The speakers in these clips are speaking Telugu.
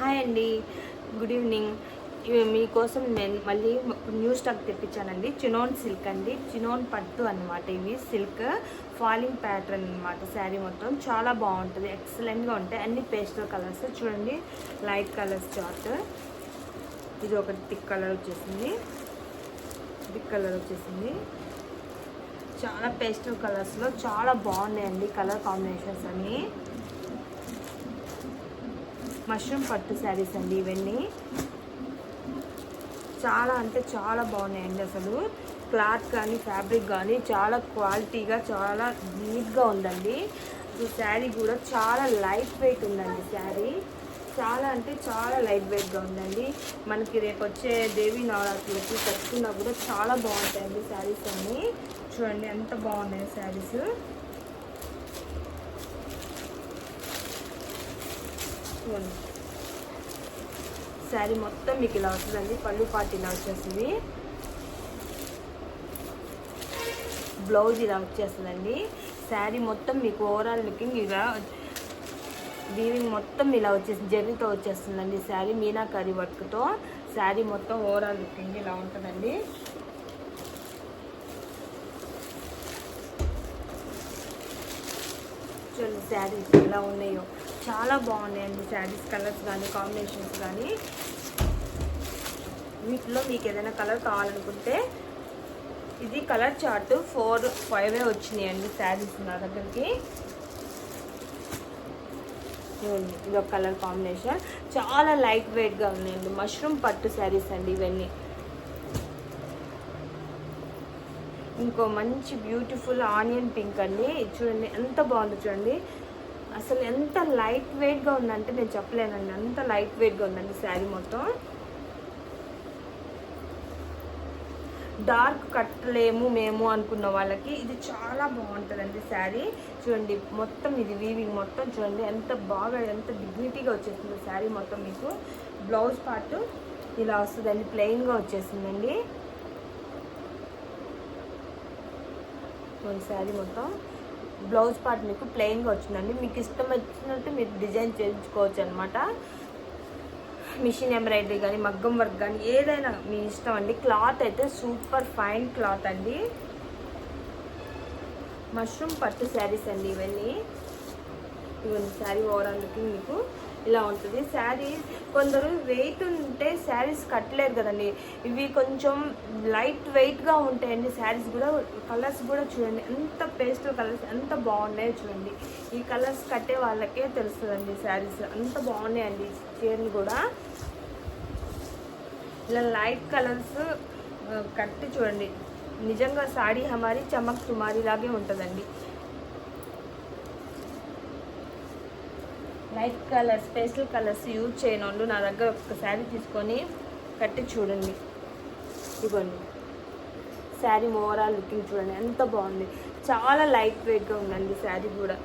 హాయ్ అండి, గుడ్ ఈవినింగ్. మీకోసం నేను మళ్ళీ న్యూ స్టాక్ తెప్పించానండి. చినోన్ సిల్క్ అండి, చినోన్ పట్టు అనమాట. ఇవి సిల్క్ ఫాలింగ్ ప్యాటర్న్ అనమాట. శారీ మొత్తం చాలా బాగుంటుంది, ఎక్సలెంట్గా ఉంటాయి. అన్ని పేస్టల్ కలర్స్ చూడండి, లైట్ కలర్స్ చార్ట్. ఇది ఒకటి థిక్ కలర్ వచ్చేసింది, థిక్ కలర్ వచ్చేసింది. చాలా పేస్టల్ కలర్స్లో చాలా బాగున్నాయండి కలర్ కాంబినేషన్స్ అన్నీ. మష్రూమ్ పట్టు శారీస్ అండి ఇవన్నీ. చాలా అంటే చాలా బాగున్నాయండి. అసలు క్లాత్ కానీ ఫ్యాబ్రిక్ కానీ చాలా క్వాలిటీగా చాలా నీట్గా ఉందండి. ఈ శారీ కూడా చాలా లైట్ వెయిట్ ఉందండి. శారీ చాలా అంటే చాలా లైట్ వెయిట్గా ఉందండి. మనకి రేపు వచ్చే దేవీ నవరాత్రులకి కట్టుకున్నా కూడా చాలా బాగుంటాయండి శారీస్ అన్నీ. చూడండి ఎంత బాగున్నాయి శారీస్. శారీ మొత్తం మీకు ఇలా వస్తుందండి. పళ్ళు పాటు ఇలా వచ్చేస్తుంది, బ్లౌజ్ ఇలా వచ్చేస్తుందండి. శారీ మొత్తం మీకు ఓవరాల్ లుకింగ్ ఇలా వీవింగ్ మొత్తం ఇలా వచ్చేసి జరీతో వచ్చేస్తుందండి. శారీ మీనాకరీ వర్క్తో శారీ మొత్తం ఓవరాల్ లుకింగ్ ఇలా ఉంటుందండి. చూడండి శారీస్ ఎలా ఉన్నాయో, చాలా బాగున్నాయండి శారీస్. కలర్స్ కానీ కాంబినేషన్స్ కానీ. వీటిలో మీకు ఏదైనా కలర్ కావాలనుకుంటే ఇది కలర్ చార్ట్ 4-5 వచ్చినాయండి శారీస్ నా దగ్గరికి. ఇది ఒక కలర్ కాంబినేషన్, చాలా లైట్ వెయిట్గా ఉన్నాయండి. మష్రూమ్ పట్టు శారీస్ అండి ఇవన్నీ. ఇంకో మంచి బ్యూటిఫుల్ ఆనియన్ పింక్ అండి. చూడండి ఎంత బాగుంది. చూడండి అసలు ఎంత లైట్ వెయిట్గా ఉందంటే నేను చెప్పలేనండి, అంత లైట్ వెయిట్గా ఉందండి శారీ మొత్తం. డార్క్ కట్టలేము మేము అనుకున్న వాళ్ళకి ఇది చాలా బాగుంటుందండి శారీ. చూడండి మొత్తం ఇది వీవింగ్ మొత్తం చూడండి ఎంత బాగా ఎంత డిగ్నిటీగా వచ్చేస్తుంది శారీ మొత్తం. మీకు బ్లౌజ్ పార్ట్ ఇలా వస్తుందండి, ప్లెయిన్గా వచ్చేసిందండి శారీ మొత్తం. బ్లౌజ్ పార్ట్ మీకు ప్లెయిన్గా వచ్చిందండి. మీకు ఇష్టం వచ్చినట్టు మీరు డిజైన్ చేయించుకోవచ్చు అనమాట. మిషన్ ఎంబ్రాయిడరీ కానీ మగ్గం వర్క్ కానీ ఏదైనా మీ ఇష్టం అండి. క్లాత్ అయితే సూపర్ ఫైన్ క్లాత్ అండి. మష్రూమ్ పట్టు శారీస్ అండి ఇవన్నీ. ఇవన్నీ శారీ ఓవరాల్ లుకింగ్ మీకు ఇలా ఉంటుంది. శారీ కొందరు వెయిట్ ఉంటే శారీస్ కట్టలేరు కదండి. ఇవి కొంచెం లైట్ వెయిట్గా ఉంటాయండి శారీస్ కూడా. కలర్స్ కూడా చూడండి ఎంత పేస్టల్ కలర్స్ ఎంత బాగున్నాయో చూడండి. ఈ కలర్స్ కట్టే వాళ్ళకే తెలుస్తుందండి శారీస్ అంత బాగున్నాయండి. చీరలు కూడా ఇలా లైట్ కలర్స్ కట్టి చూడండి, నిజంగా సాడీ హమారీ చమక్ తుమారీ లాగే ఉంటుందండి. Light colours pastel colours use చేయని వాళ్ళు నా దగ్గర ఒక శారీ తీసుకొని కట్టి చూడండి. ఇవ్వండి శారీ ఓవరాల్ లుకింగ్ చూడండి ఎంత బాగుంది. చాలా లైట్ వెయిట్గా ఉందండి శారీ కూడా.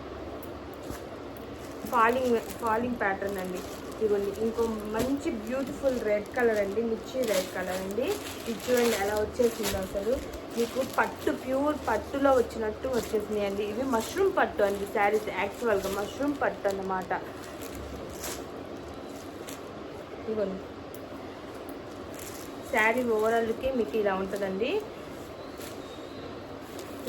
ఫాలింగ్ ప్యాటర్న్ అండి. ఇవ్వండి ఇంకో మంచి బ్యూటిఫుల్ రెడ్ కలర్ అండి, మిర్చి రెడ్ కలర్ అండి. ఇది చూడండి ఎలా వచ్చేసిందో అసలు మీకు పట్టు ప్యూర్ పట్టులో వచ్చినట్టు వచ్చేసింది అండి. ఇవి మష్రూమ్ పట్టు అండి శారీస్, యాక్చువల్గా మష్రూమ్ పట్టు అన్నమాట. ఇవ్వండి శారీ ఓవరాల్కి మీకు ఇలా ఉంటుందండి.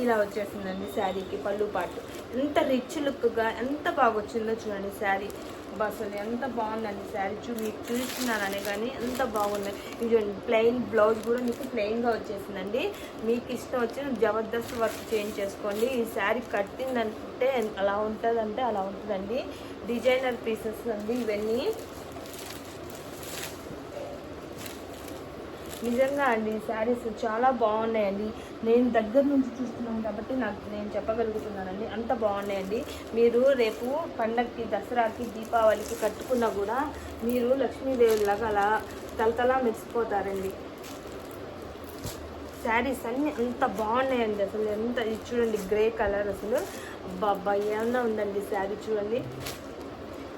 ఇలా వచ్చేసిందండి శారీకి పళ్ళు పాటు. ఎంత రిచ్ లుక్గా ఎంత బాగా వచ్చిందో చూడండి శారీ. అసలు ఎంత బాగుందండి శారీ. మీకు చూస్తున్నాననే కానీ ఎంత బాగుంది. ఇది ప్లెయిన్ బ్లౌజ్ కూడా మీకు ప్లెయిన్గా వచ్చేసిందండి. మీకు ఇష్టం వచ్చిన జబర్దస్త్ వర్క్ చేంజ్ చేసుకోండి. ఈ శారీ కట్టిందంటే అలా ఉంటుందంటే అలా ఉంటుందండి. డిజైనర్ పీసెస్ అండి ఇవన్నీ. నిజంగా అండి శారీస్ చాలా బాగున్నాయండి. నేను దగ్గర నుంచి చూస్తున్నాను కాబట్టి నేను చెప్పగలుగుతున్నానండి, అంత బాగున్నాయండి. మీరు రేపు పండగకి, దసరాకి, దీపావళికి కట్టుకున్నా కూడా మీరు లక్ష్మీదేవిలాగా అలా తలతలా మెరిసిపోతారండి. శారీస్ అన్నీ అంత బాగున్నాయండి. అసలు ఎంత ఇది చూడండి గ్రే కలర్ అసలు భయంగా ఉందండి శారీ. చూడండి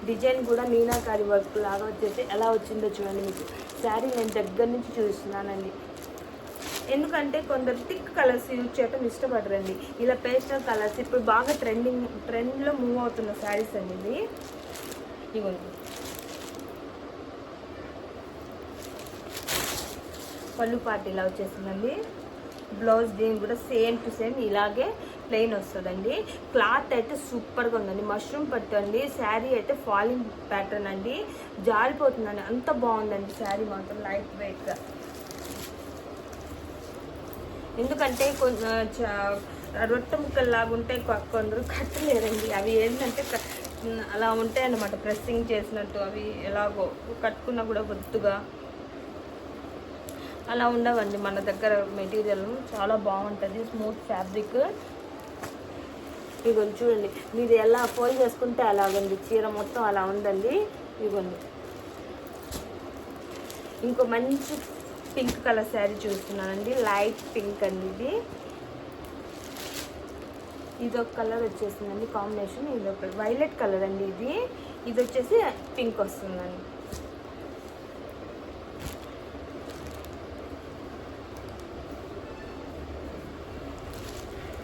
డిజైన్ కూడా మీనాకారి వర్క్ లాగా వచ్చేసి ఎలా వచ్చిందో చూడండి. మీకు శారీ నేను దగ్గర నుంచి చూస్తున్నానండి. ఎందుకంటే కొందరు థిక్ కలర్స్ యూజ్ చేయడం ఇష్టపడరండి. ఇలా పేస్టల్ కలర్స్ ఇప్పుడు బాగా ట్రెండ్లో మూవ్ అవుతున్న శారీస్ అండి ఇవి. ఇవ్వండి పళ్ళు పార్ట్ ఇలా వచ్చేసిందండి. బ్లౌజ్ దీని కూడా సేమ్ టు సేమ్ ఇలాగే ప్లెయిన్ వస్తుందండి. క్లాత్ అయితే సూపర్గా ఉందండి. మష్రూమ్ పట్టు అండి. శారీ అయితే ఫాలింగ్ ప్యాటర్న్ అండి. జారిపోతుందండి, అంత బాగుందండి శారీ మాత్రం లైట్ వెయిట్గా. ఎందుకంటే రొట్టె ముక్కల్లాగా ఉంటే కొందరు కట్టలేరండి. అవి ఏంటంటే అలా ఉంటాయి అన్నమాట, ప్రెస్సింగ్ చేసినట్టు. అవి ఎలాగో కట్టుకున్నా కూడా బొత్తుగా అలా ఉండవండి. మన దగ్గర మెటీరియల్ చాలా బాగుంటుంది, స్మూత్ ఫ్యాబ్రిక్. ఇదిగోండి చూడండి, మీరు ఎలా ఫోల్డ్ చేసుకుంటే అలాగండి, చీర మొత్తం అలా ఉందండి. ఇదిగోండి ఇంకో మంచి పింక్ కలర్ శారీ చూస్తున్నానండి. లైట్ పింక్ అండి. ఇది ఒక కలర్ వచ్చేసిందండి కాంబినేషన్. ఇది ఒక వైలెట్ కలర్ అండి. ఇది వచ్చేసి పింక్ వస్తుందండి.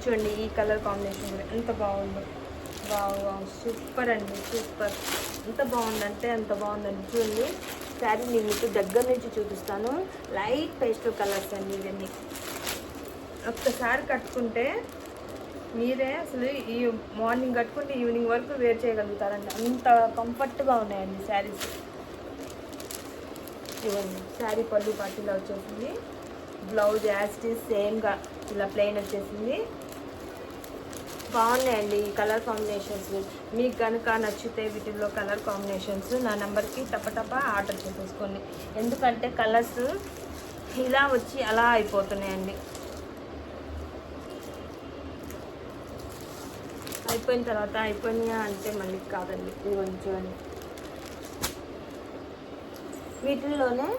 చూడండి ఈ కలర్ కాంబినేషన్ కూడా ఎంత బాగుందో. వావ్ సూపర్ అండి, సూపర్. ఎంత బాగుందంటే అంత బాగుందండి. చూడండి శారీ నేను మీకు దగ్గర నుంచి చూపిస్తాను. లైట్ పేస్టల్ కలర్స్ అండి ఇవన్నీ. ఒక్కసారి కట్టుకుంటే మీరే అసలు ఈ మార్నింగ్ కట్టుకుంటే ఈవినింగ్ వరకు వేర్ చేయగలుగుతారండి, అంత కంఫర్ట్గా ఉన్నాయండి శారీస్. ఇవ్వండి శారీ పళ్ళు పార్టీలో వచ్చేసింది. బ్లౌజ్ యాస్టీస్ సేమ్గా ఇలా ప్లెయిన్ వచ్చేసింది. బాగున్నాయండి ఈ కలర్ కాంబినేషన్స్. మీకు కనుక నచ్చితే వీటిల్లో కలర్ కాంబినేషన్స్ నా నెంబర్కి టపటప ఆర్డర్ చేసేసుకోండి. ఎందుకంటే కలర్స్ ఇలా వచ్చి అలా అయిపోతున్నాయండి. అయిపోయిన తర్వాత అయిపోయినాయా అంటే మళ్ళీ కాదండి. ఇవ్వండి చూడండి, వీటిల్లోనే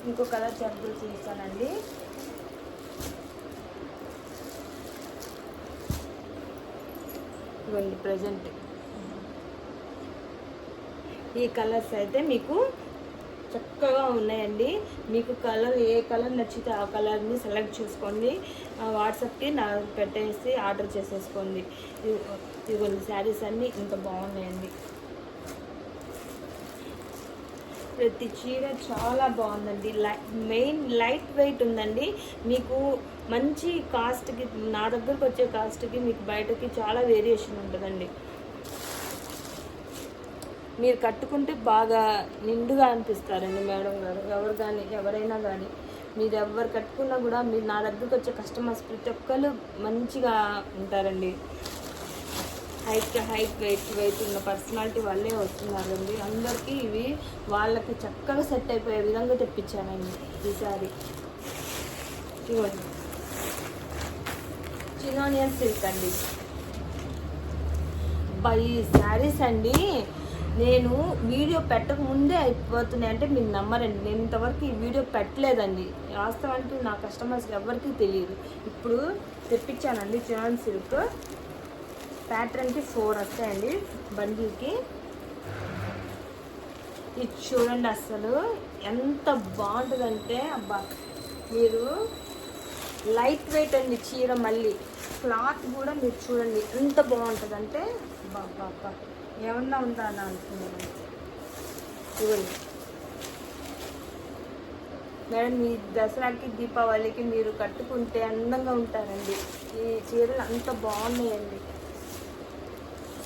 ఇంకో కలర్ శాంపుల్ చూస్తానండి. ఇవ్వండి ప్రజెంట్ ఈ కలర్స్ అయితే మీకు చక్కగా ఉన్నాయండి. మీకు కలర్ ఏ కలర్ నచ్చితే ఆ కలర్ని సెలెక్ట్ చేసుకోండి. వాట్సాప్కి నాకు పెట్టేసి ఆర్డర్ చేసేసుకోండి. ఇదిగోండి శారీస్ అన్నీ ఇంత బాగున్నాయండి. ప్రతి చీర చాలా బాగుందండి. మెయిన్ లైట్ వెయిట్ ఉందండి. మీకు మంచి కాస్ట్కి, నా దగ్గరకు వచ్చే కాస్ట్కి మీకు బయటకి చాలా వేరియేషన్ ఉంటుందండి. మీరు కట్టుకుంటే బాగా నిండుగా అనిపిస్తారండి మేడం గారు. ఎవరైనా కానీ మీరు ఎవరు కట్టుకున్నా కూడా మీరు నా దగ్గరకు వచ్చే కస్టమర్స్ ప్రతి ఒక్కరు మంచిగా ఉంటారండి. హైట్ వెయిట్ ఉన్న పర్సనాలిటీ వాళ్ళే వస్తున్నారండి. అందరికీ ఇవి వాళ్ళకి చక్కగా సెట్ అయిపోయే విధంగా తెప్పించానండి ఈసారి. ఇవ్వండి చినోనియన్ సిల్క్ అండి. ఈ శారీస్ అండి నేను వీడియో పెట్టక ముందే అయిపోతున్నాయి అంటే మీరు నమ్మరండి. నేను ఇంతవరకు ఈ వీడియో పెట్టలేదండి. వాస్తవానికి నా కస్టమర్స్కి ఎవరికి తెలియదు. ఇప్పుడు తెప్పించానండి చినోన్ సిల్క్. ప్యాటర్న్కి 4 వస్తాయండి బండిల్కి. ఇది చూడండి అసలు ఎంత బాగుంటుందంటే అబ్బా. మీరు లైట్ వెయిట్ అండి చీర. మళ్ళీ క్లాత్ కూడా మీరు చూడండి ఎంత బాగుంటుందంటే బాబా ఏమన్నా ఉందా అని అనుకున్నాను. చూడండి మేడం, ఈ దసరాకి దీపావళికి మీరు కట్టుకుంటే అందంగా ఉంటారండి. ఈ చీరలు అంత బాగున్నాయండి.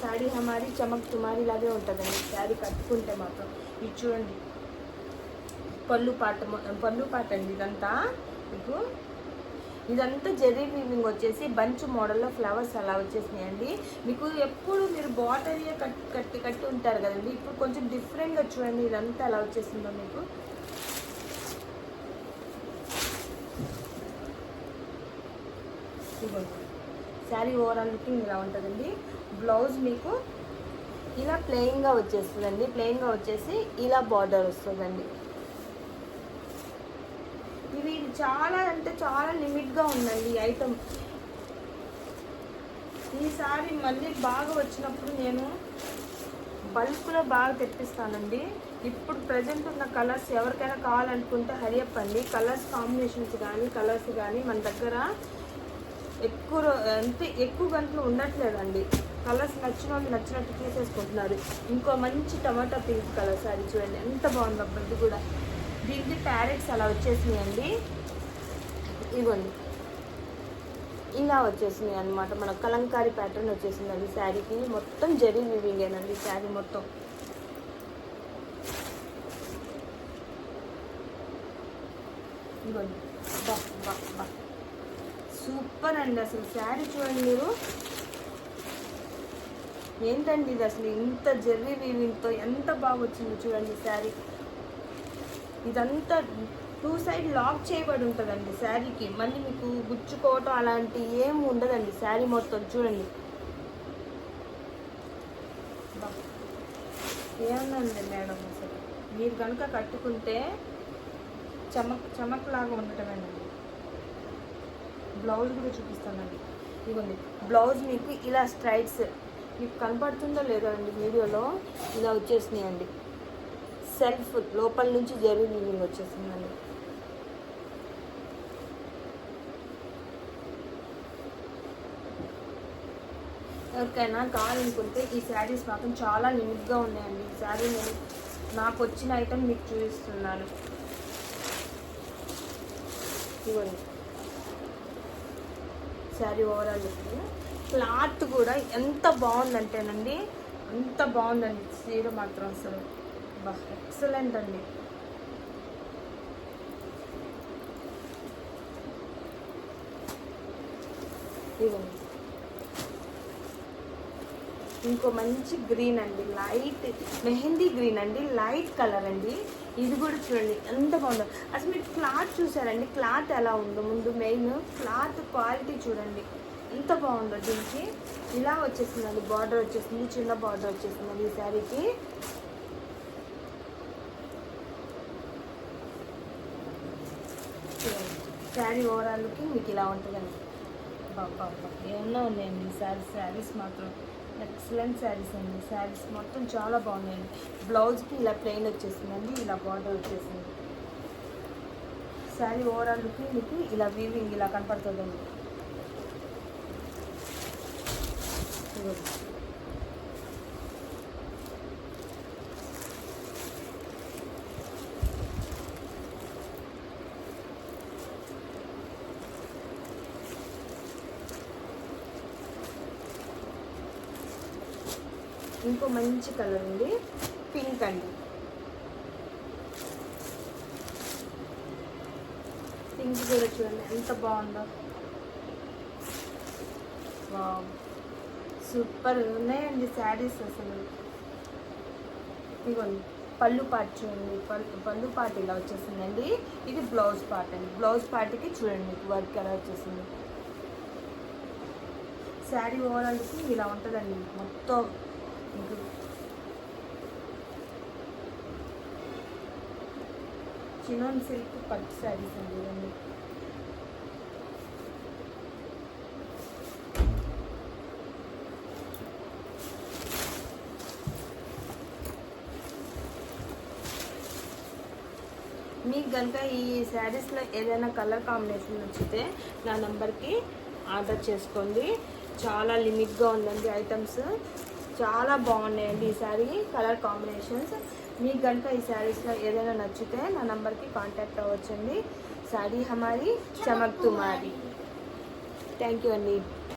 శారీ హమారీ చమక్ తుమారీ లాగే ఉంటుందండి శారీ కట్టుకుంటే మాత్రం. ఇది చూడండి పళ్ళు పాట అండి. ఇదంతా మీకు ఇదంతా జెర్రీ వీవింగ్ వచ్చేసి బంచ్ మోడల్లో ఫ్లవర్స్ అలా వచ్చేసినాయండి. మీకు ఎప్పుడు మీరు బార్డర్ కట్టి ఉంటారు కదండి. ఇప్పుడు కొంచెం డిఫరెంట్గా చూడండి ఇదంతా ఎలా వచ్చేసిందో మీకు. శారీ ఓవరాల్ లుకింగ్ ఇలా ఉంటుందండి. బ్లౌజ్ మీకు ఇలా ప్లెయిన్గా వచ్చేస్తుందండి. ప్లెయిన్గా వచ్చేసి ఇలా బార్డర్ వస్తుందండి. ఇవి చాలా అంటే చాలా లిమిట్గా ఉందండి ఐటమ్. ఈసారి మళ్ళీ బాగా వచ్చినప్పుడు నేను బల్క్లో బాగా తెప్పిస్తానండి. ఇప్పుడు ప్రజెంట్ ఉన్న కలర్స్ ఎవరికైనా కావాలనుకుంటే హరియప్ అండి. కలర్స్ కాంబినేషన్స్ కానీ కలర్స్ కానీ మన దగ్గర ఎక్కువ గంటలు ఉండట్లేదండి. కలర్స్ నచ్చిన వాళ్ళు నచ్చినట్టు తీసేసుకుంటున్నారు. ఇంకో మంచి టమాటా పింక్ కలర్ సారీ చూడండి ఎంత బాగుంది అబ్బా. ఇది కూడా దీనికి ప్యారెట్స్ అలా వచ్చేసినాయండి. ఇవ్వండి ఇలా వచ్చేసినాయి అనమాట. మన కలంకారీ ప్యాటర్న్ వచ్చేసిందండి శారీకి. మొత్తం జరీ వీవింగేనండి శారీ మొత్తం. ఇవ్వండి సూపర్ అండి. అసలు శారీ చూడండి మీరు, ఏంటండి ఇది అసలు ఇంత జెర్రీ వీవింగ్తో ఎంత బాగా వచ్చిందో చూడండి శారీ. ఇదంతా 2 సైడ్ లాక్ చేయబడి ఉంటుందండి శారీకి. మళ్ళీ మీకు గుచ్చుకోవటం అలాంటి ఏం ఉండదండి శారీ మొత్తం. చూడండి ఏమన్నా మేడం, అసలు మీరు కనుక కట్టుకుంటే చమక్ లాగా ఉండటమేనండి. బ్లౌజ్ కూడా చూపిస్తానండి. ఇవ్వండి బ్లౌజ్ మీకు ఇలా స్ట్రైట్స్ మీకు కనపడుతుందో లేదో అండి వీడియోలో, ఇలా వచ్చేసినాయండి. సెల్ఫ్ లోపల నుంచి జరీ వీవింగ్ వచ్చేసిందండి. ఎవరికైనా కావాలనుకుంటే ఈ శారీస్ మాత్రం చాలా లిమిట్గా ఉన్నాయండి. ఈ శారీ నేను నాకు వచ్చిన ఐటమ్ మీకు చూపిస్తున్నాను. ఇవ్వండి శారీ ఓవరాల్ క్లాత్ కూడా ఎంత బాగుందంటేనండి, అంత బాగుందండి చీర మాత్రం. అసలు ఎక్సలెంట్ అండి. ఇవ్వండి ఇంకో మంచి గ్రీన్ అండి, లైట్ మెహందీ గ్రీన్ అండి, లైట్ కలర్ అండి. ఇది కూడా చూడండి ఎంత బాగుందో. అసలు మీరు క్లాత్ చూసారండి, క్లాత్ ఎలా ఉందో. ముందు మెయిన్ క్లాత్ క్వాలిటీ చూడండి ఎంత బాగుందో. దీనికి ఇలా వచ్చేసిందండి, బార్డర్ వచ్చేసింది, చిన్న బార్డర్ వచ్చేసిందండి ఈ శారీకి. శారీ ఓవరాల్కి మీకు ఇలా ఉంటుందండి. బాబా ఏమన్నా ఉన్నాయండి ఈ శారీస్ మాత్రం ఎక్సలెంట్ శారీస్ అండి. శారీస్ మొత్తం చాలా బాగున్నాయండి. బ్లౌజ్కి ఇలా ప్లెయిన్ వచ్చేసిందండి, ఇలా బార్డర్ వచ్చేసింది. శారీ ఓవరాల్కి మీకు ఇలా వీవింగ్ ఇలా కనపడుతుందండి. ఇంకో మంచి కలర్ ఉంది, పింక్ అండి. పింక్ కూడా చూడండి ఎంత బాగుందో. వావ్ సూపర్ ఉన్నాయండి శారీస్ అసలు. ఇదిగోండి పళ్ళు పార్ట్ చూడండి, పళ్ళు పార్ట్ ఇలా వచ్చేసిందండి. ఇది బ్లౌజ్ పార్ట్ అండి. బ్లౌజ్ పార్ట్కి చూడండి వర్క్ ఎలా వచ్చేసింది. శారీ ఓవరాల్కి ఇలా ఉంటుందండి మొత్తం. చినాన్ సిల్క్ పట్టు శారీస్ అండి ఇవన్నీ. మీకు కనుక ఈ శారీస్లో ఏదైనా కలర్ కాంబినేషన్ నచ్చితే నా నెంబర్కి ఆర్డర్ చేసుకోండి. చాలా లిమిట్గా ఉందండి ఐటమ్స్, చాలా బాగున్నాయండి ఈ శారీ కలర్ కాంబినేషన్స్. మీకు కనుక ఈ శారీస్లో ఏదైనా నచ్చితే నా నెంబర్కి కాంటాక్ట్ అవ్వచ్చండి. శారీ హమారీ చమక్ తుమారీ. థ్యాంక్ యూ అండి.